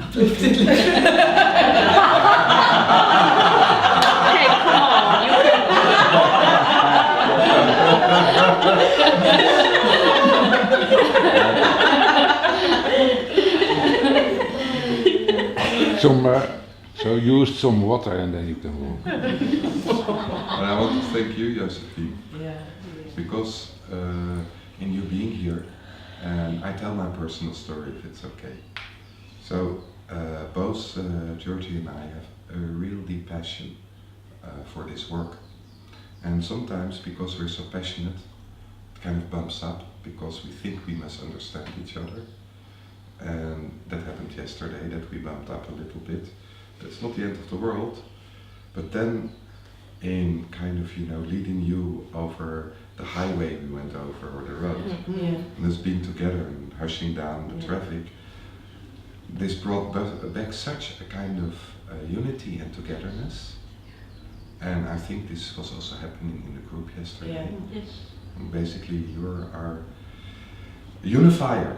Upliftend. Hey, come on, you So use some water and then you can walk. And I want to thank you, Josephine, Yeah. because in you being here, and I tell my personal story if it's okay. So both Georgi and I have a real deep passion for this work. And sometimes because we're so passionate, it kind of bumps up because we think we must understand each other. And that happened yesterday, that we bumped up a little bit. It's not the end of the world, but then in kind of, leading you over the highway we went over, or the road, and us being together and hushing down the traffic, this brought back such a kind of unity and togetherness. And I think this was also happening in the group yesterday. Yeah. Yes. And basically, you're our unifier.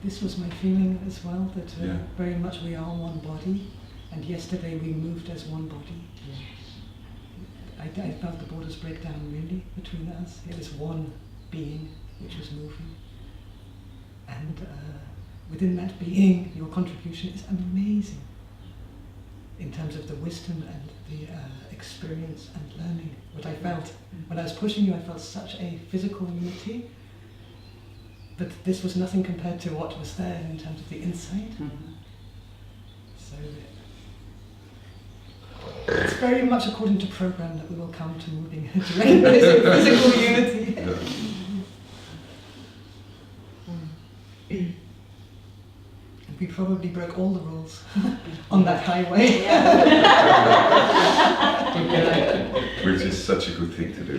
This was my feeling as well, that very much we are one body, and yesterday we moved as one body. I felt the borders break down really between us. It was one being which was moving. And within that being, your contribution is amazing in terms of the wisdom and the experience and learning. What I felt, when I was pushing you, I felt such a physical unity. But this was nothing compared to what was there in terms of the insight. So it's very much according to program that we will come to moving to recognizing physical unity. And we probably broke all the rules on that highway. Which is such a good thing to do.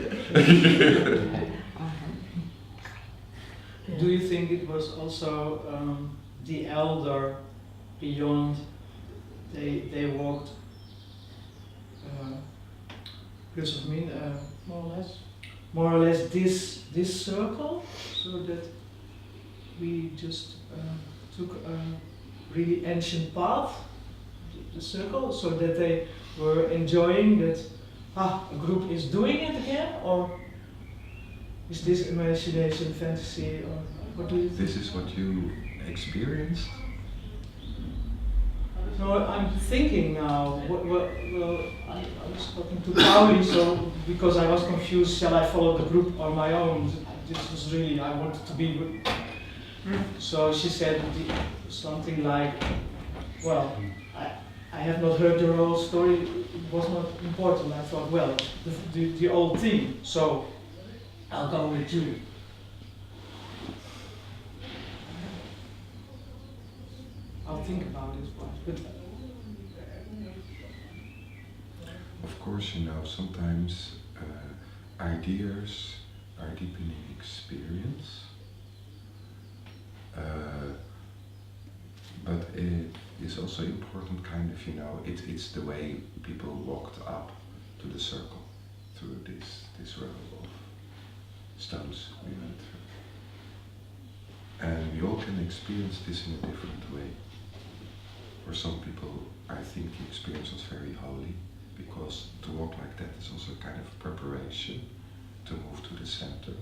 Do you think it was also the elder beyond? They walked, more or less this circle, so that we just took a really ancient path, the circle, so that they were enjoying that. A group is doing it again, or is this imagination, fantasy, or what do you think? This is what you experienced? No, I'm thinking now. Well, I was talking to Pauli, so because I was confused, shall I follow the group on my own? This was really, I wanted to be with. So she said something like, well, I have not heard the whole story, it was not important. I thought, well, the old theme, so I'll go with you. I'll think about it, but of course, sometimes ideas are deepening experience, but it is also important kind of, it's the way people walked up to the circle through this row of stones we went through. And we all can experience this in a different way. For some people, I think the experience was very holy, because to walk like that is also kind of preparation to move to the center.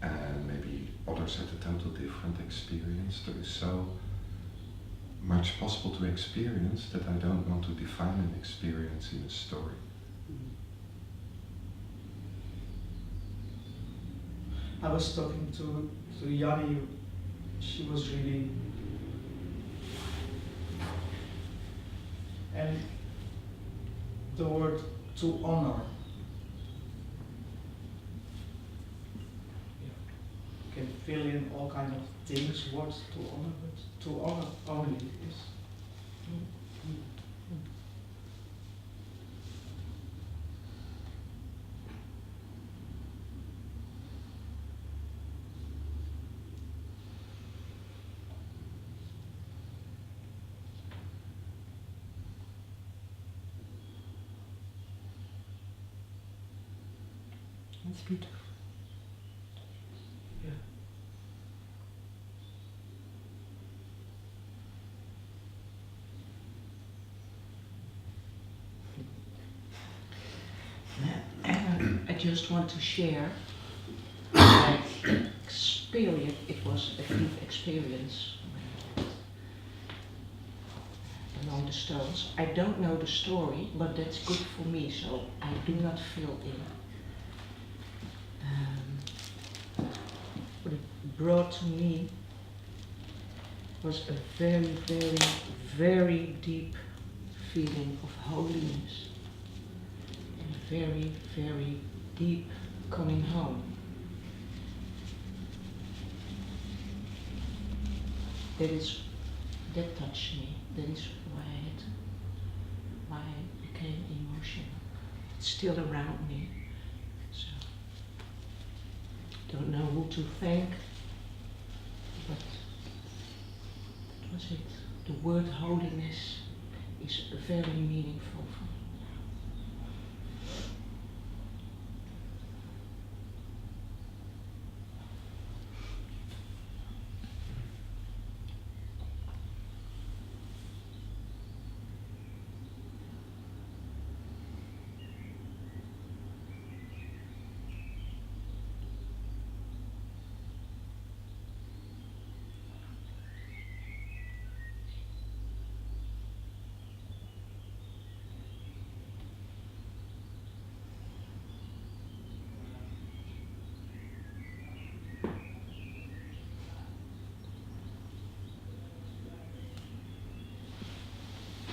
And maybe others had a total different experience. There is so much possible to experience that I don't want to define an experience in a story. I was talking to Yanni, she was really, and the word to honor. You can fill in all kinds of things, words to honor, but to honor only is. That's beautiful. just want to share that experience. It was a deep experience among the stones. I don't know the story, but that's good for me, so I do not fill in. What it brought to me was a very, very, very deep feeling of holiness. And a very, very deep coming home. That touched me. That is why I became emotional. It's still around me. So don't know who to thank, but that was it. The word holiness is very meaningful for me.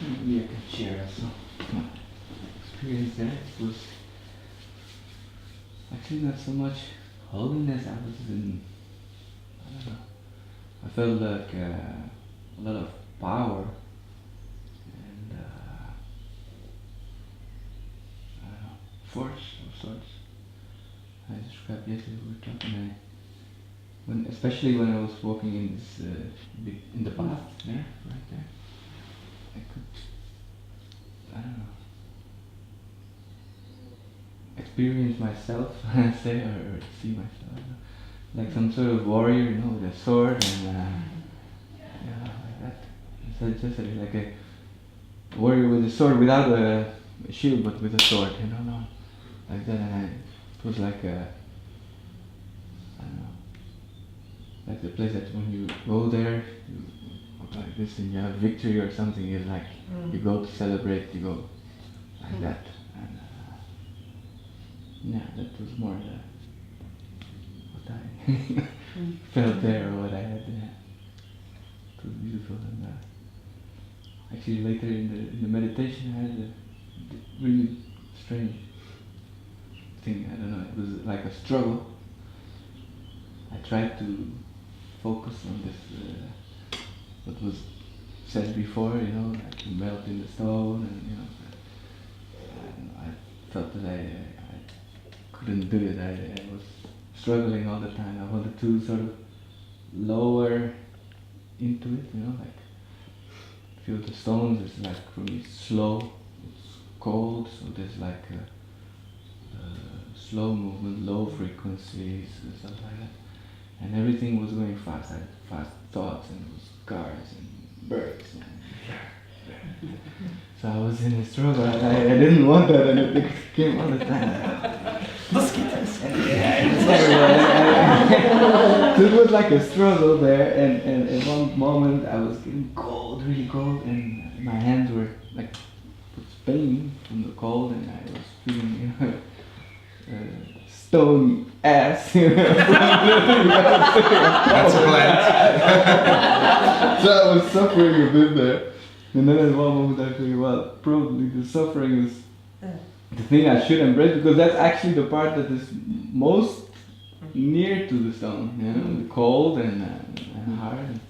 Maybe I can share some experience there. It was actually not so much holiness. I was in, I don't know, I felt like a lot of power and I don't know, force of sorts. I described yesterday we were talking. Especially when I was walking in this in the path there, right there. I could, I don't know, experience myself, say, or see myself, like some sort of warrior, you know, with a sword and, yeah, like that. So it's just like a warrior with a sword, without a shield, but with a sword, you know, no, like that. And it was like a, I don't know, like the place that when you go there, you like this and you have victory or something, it's like you go to celebrate, you go like that. And yeah, that was more what I felt there, or what I had there. It was beautiful. And actually later in the meditation I had a really strange thing, I don't know, it was like a struggle. I tried to focus on this what was said before, you know, like to melt in the stone, and you know, and I felt that I couldn't do it. I was struggling all the time. I wanted to sort of lower into it, you know, like feel the stones. It's like for me slow, it's cold, so there's like a slow movement, low frequencies, something like that. And everything was going fast. I had fast thoughts, and it was cars and birds. And so I was in a struggle. I didn't want that, and it came all the time. Mosquitoes. So it was like a struggle there, and at one moment I was getting cold, really cold, and my hands were like paining from the cold, and I was feeling, you know, stone ass. You know? That's planned. So I was suffering a bit there, and then at one moment I figured, well, probably the suffering is the thing I should embrace, because that's actually the part that is most near to the stone, you know, the cold and hard. And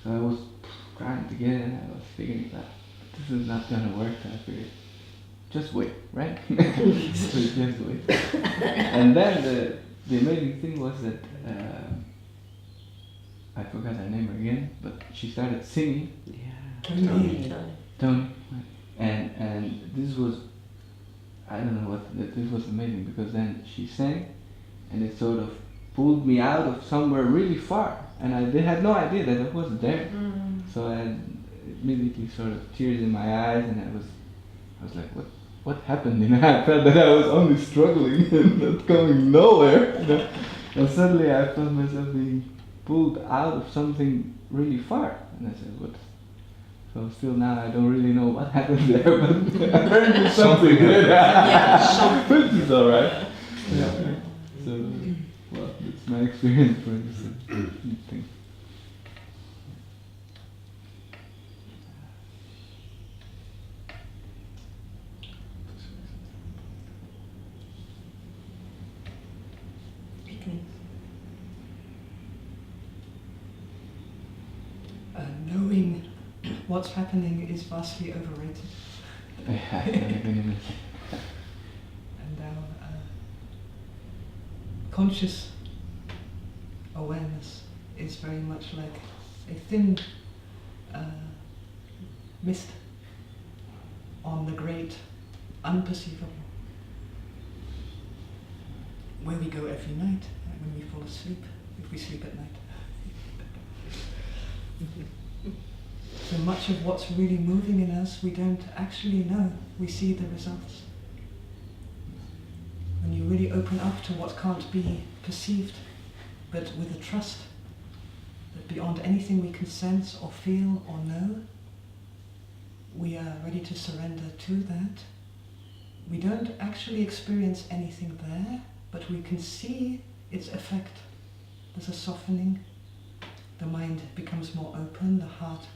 so I was trying to get it, and I was figuring that this is not gonna work. I figured, just wait, right? So just wait. And then the amazing thing was that I forgot her name again, but she started singing. Tony. Tony. And this was, I don't know what, this was amazing, because then she sang and it sort of pulled me out of somewhere really far, and I had no idea that I was there. So I had immediately sort of tears in my eyes, and I was like, what what happened? You know, I felt that I was only struggling and not going nowhere. You know? And suddenly I felt myself being pulled out of something really far. And I said, what? So still now I don't really know what happened there, but apparently something did. Which is alright. Yeah. So, well, that's my experience for this thing. Knowing what's happening is vastly overrated. Yeah, I can imagine. And our conscious awareness is very much like a thin mist on the great unperceivable, where we go every night when we fall asleep, if we sleep at night. So much of what's really moving in us we don't actually know. We see the results. When you really open up to what can't be perceived, but with a trust that beyond anything we can sense or feel or know, we are ready to surrender to that. We don't actually experience anything there, but we can see its effect. There's a softening. The mind becomes more open, the heart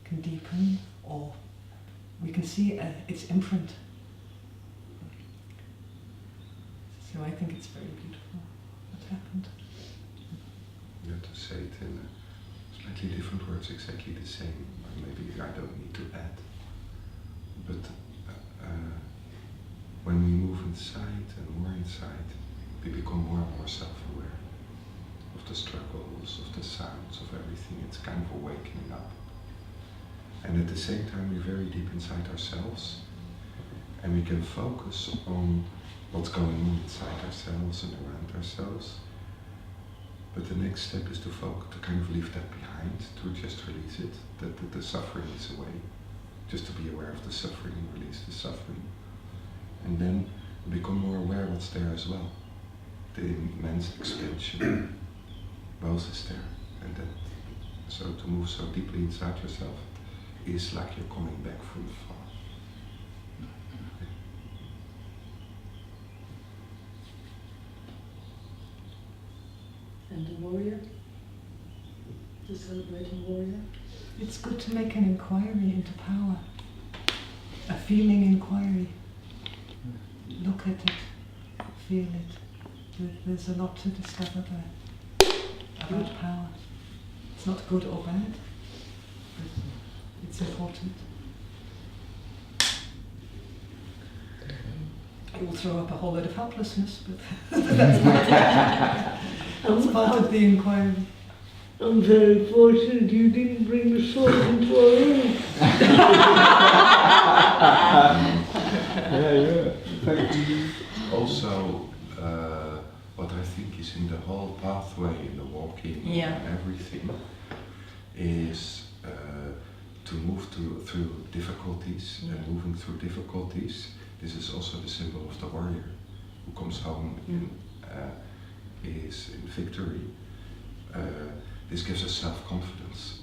can deepen, or we can see its imprint. So I think it's very beautiful what happened. You have to say it in slightly different words, exactly the same. Maybe I don't need to add. But when we move inside and more inside, we become more and more self-aware of the struggles, of the sounds, of everything. It's kind of awakening up. And at the same time we're very deep inside ourselves, and we can focus on what's going on inside ourselves and around ourselves. But the next step is to focus, to kind of leave that behind, to just release it, that the suffering is away. Just to be aware of the suffering and release the suffering. And then become more aware what's there as well. The immense expansion, both is there. And that, so to move so deeply inside yourself is like you're coming back from far. And the warrior? The celebrating warrior? It's good to make an inquiry into power, a feeling inquiry. Look at it, feel it. There's a lot to discover there about power. It's not good or bad, but it's important. It will throw up a whole load of helplessness, but that's part of the inquiry. I'm very fortunate you didn't bring the sword into our room. Also, what I think is in the whole pathway, in the walking and everything, is to move through difficulties, and moving through difficulties. This is also the symbol of the warrior who comes home is in victory. This gives us self-confidence.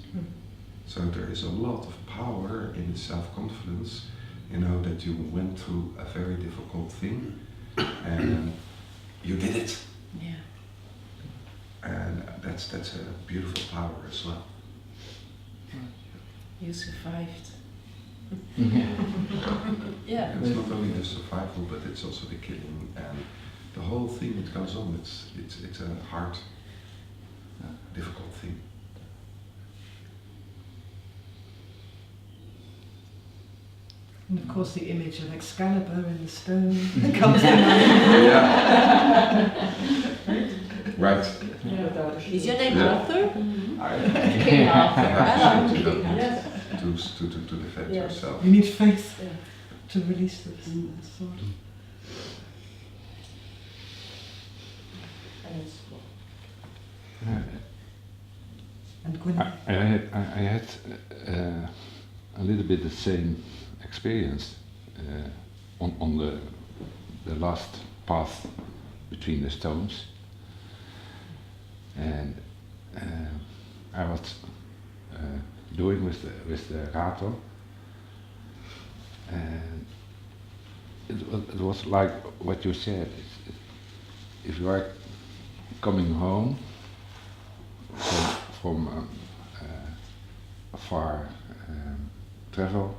So there is a lot of power in the self-confidence, you know, that you went through a very difficult thing and you did it. Yeah. And that's a beautiful power as well. You survived. Yeah. And it's not only the survival, but it's also the killing and the whole thing that goes on. It's a hard, difficult thing. And of course the image of Excalibur in the stone comes to mind. Yeah. Right. Yeah. Is your name Arthur? King Arthur. Yes. To defend yourself. You need faith to release this sword. And Gwyneth. I had a little bit the same experience on the last path between the stones, and I was doing with the ratel, and it was like what you said. If you are coming home from a far travel,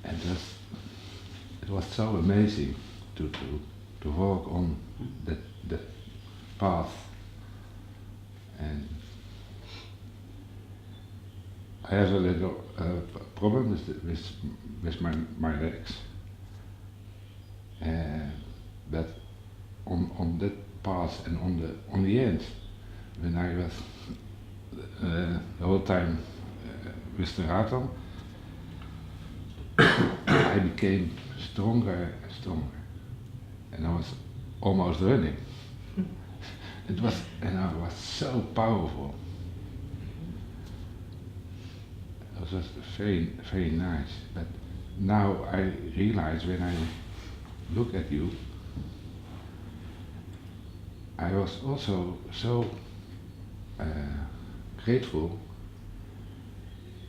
and it was so amazing to walk on that path, and I have a little problem with my legs, but on that path and on the end, when I was the whole time with the ratel, I became stronger and stronger, and I was almost running. And I was so powerful. It was just very, very nice. But now I realize when I look at you, I was also so grateful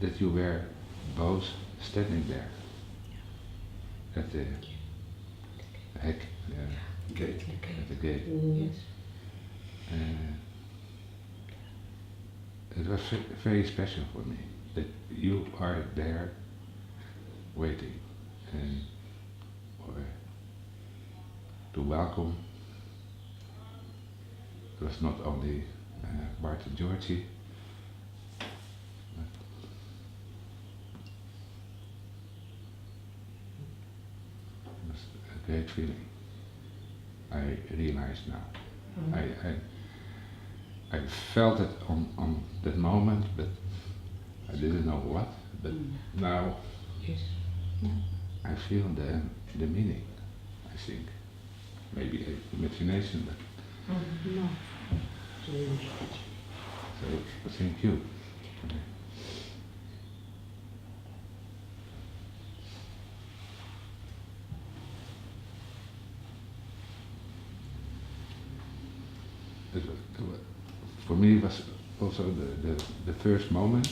that you were both standing there at the gate. At the gate. Yes. It was very special for me that you are there waiting and to welcome. It was not only Bart and Georgi, but it was a great feeling. I realize now. I felt it on that moment, but I didn't know what. But now Yes. I feel the meaning. I think maybe imagination, but No. so thank you. For me it was also the first moment,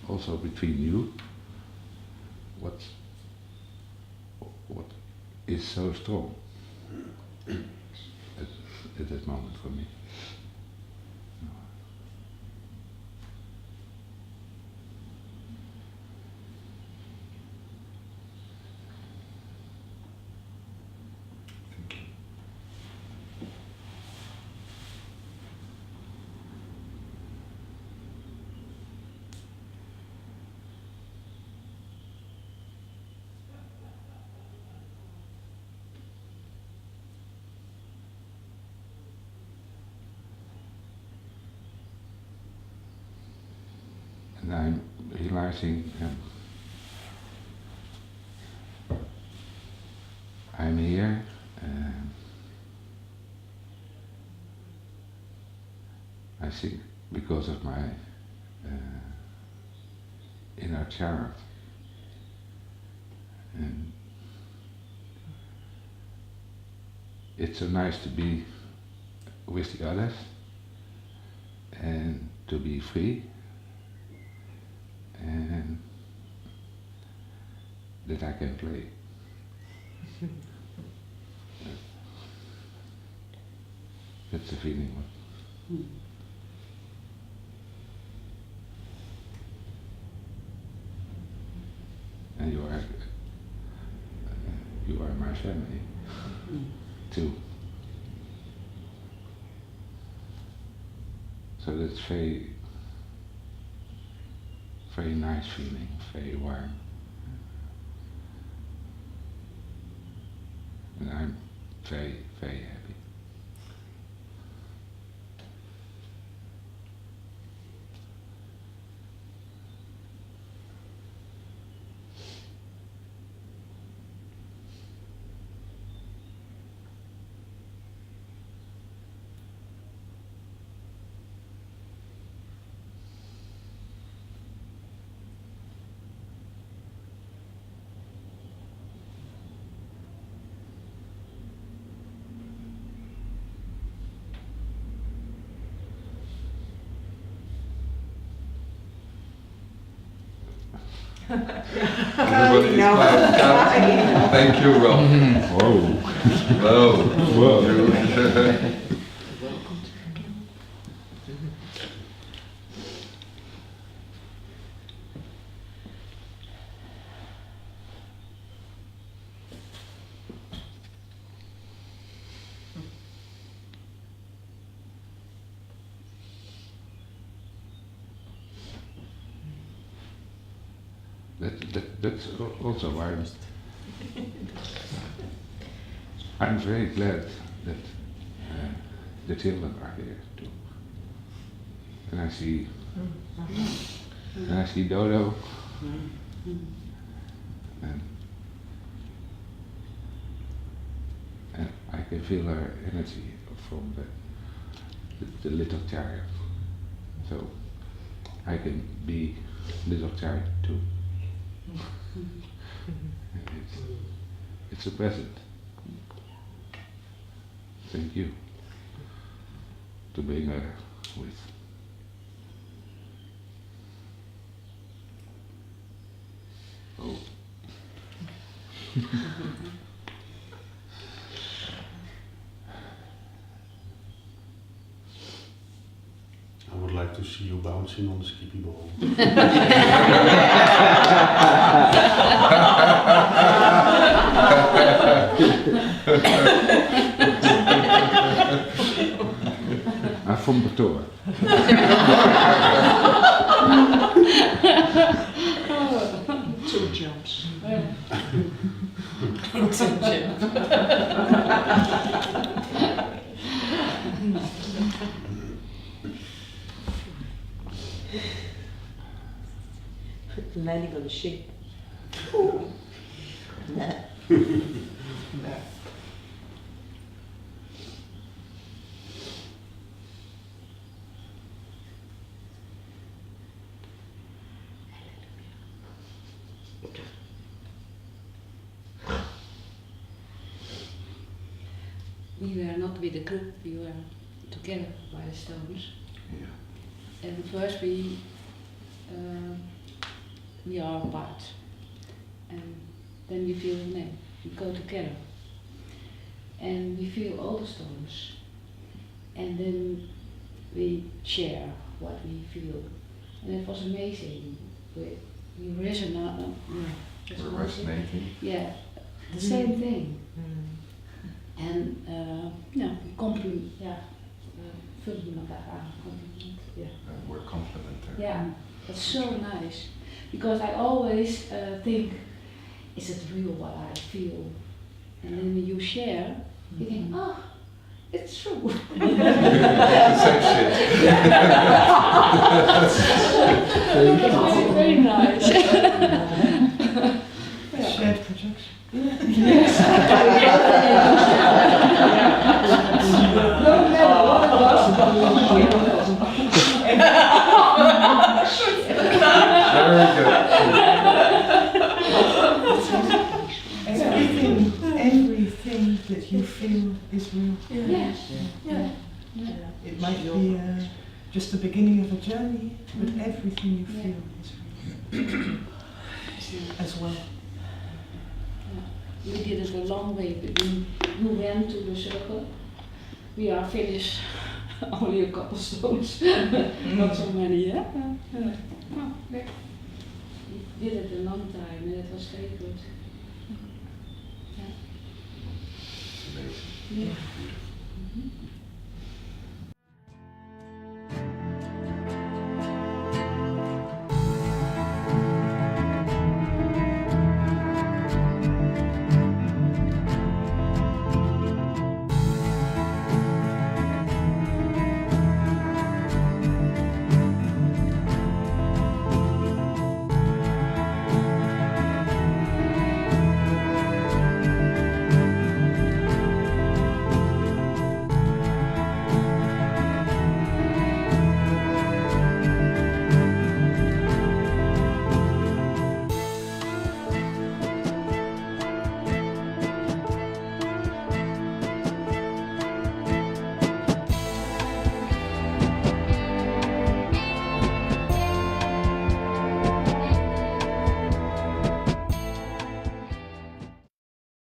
also between you, what is so strong at that moment for me. And I'm realizing I'm here, I think because of my inner child, and it's so nice to be with the others and to be free, and that I can play. That's the feeling. And you are my family too. So that's very, very nice feeling, very warm. And I'm very, very happy. Everybody is No. quiet. Thank you, Rob. Whoa. Whoa. Whoa. That's also why I'm very glad that the children are here too. And I see Dodo, and I can feel her energy from the little child. So I can be little child too. It's a present. Thank you to bring her with. Oh. I would like to see you bouncing on the skippy ball. I'm from Batoor. Two jumps. Landing on the sheep. Nah. We were not with a group, we were together by the stones. Yeah. And first we are Bart. And then we feel name. We go together. And we feel all the stones. And then we share what we feel. And it was amazing. We resonate. We're resonating. Yeah, the same thing. En we compliment, vullen elkaar aan, compliment. We're complementary. Yeah, that's so nice. Because I always think, is it real what I feel? And then when you share, you think, oh, it's true. Same shit. That's very nice. Shared projection. Yes. No matter what it was. Very good. Everything that you feel is real. Yes. Yeah. It might be just the beginning of a journey, but everything you feel is real as well. We did it a long way, but we went to the circle. We are finished only a couple stones, not so many, yeah? We did it a long time and it was very good. It's amazing. Yeah.